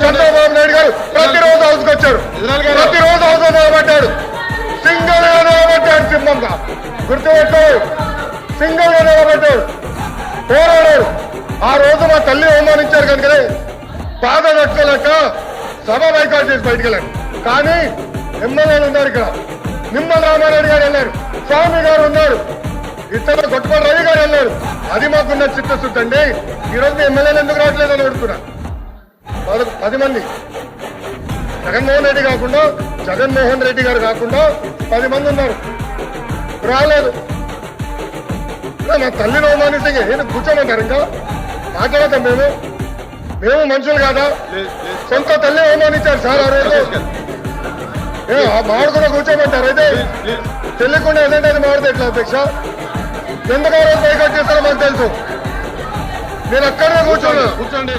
చంద్రబాబు నాయుడు గారు ప్రతిరోజు హౌస్కి వచ్చాడు, ప్రతిరోజు హౌస్ నిలబడ్డాడు, సింగిల్ గా నిలబడ్డాడు, సింహంగా గుర్తుపెట్టాడు, సింగిల్ గా నిలబడ్డాడు, పోరాడాడు. ఆ రోజు మా తల్లి అవమానించారు కనుకనే బాధ నచ్చలేక సభ బైకాట్ చేసి బయటికి వెళ్ళారు. కానీ ఎమ్మెల్యేలు ఉన్నారు, ఇక్కడ నిమ్మల రామారెడ్డి గారు వెళ్ళారు, స్వామి గారు ఉన్నారు, ఇతర గొట్టపల్లి రవి గారు వెళ్ళారు. అది మాకున్న చిత్తశుద్ధి అండి. ఈరోజు ఎమ్మెల్యేలు ఎందుకు రావట్లేదని అడుగుతున్నా. 10 మంది జగన్మోహన్ రెడ్డి గారు కాకుండా 10 మంది ఉన్నారు, రాలేదు. నా తల్లిని అవమానిస్తే ఏదో కూర్చోమంటారు, ఇంకా మాట్లాడతాం. మేము మనుషులు కాదా? సొంత తల్లి అవమానించారు సార్ ఆ రోజు. మాడు కూడా కూర్చోమంటారు. అయితే తెలియకుండా ఏదంటే అది మాడితే ఎట్లా అధ్యక్ష? ఎందుకు ఆ రోజు బైకాట్ చేస్తారో మాకు తెలుసు. నేను అక్కడే కూర్చోండి.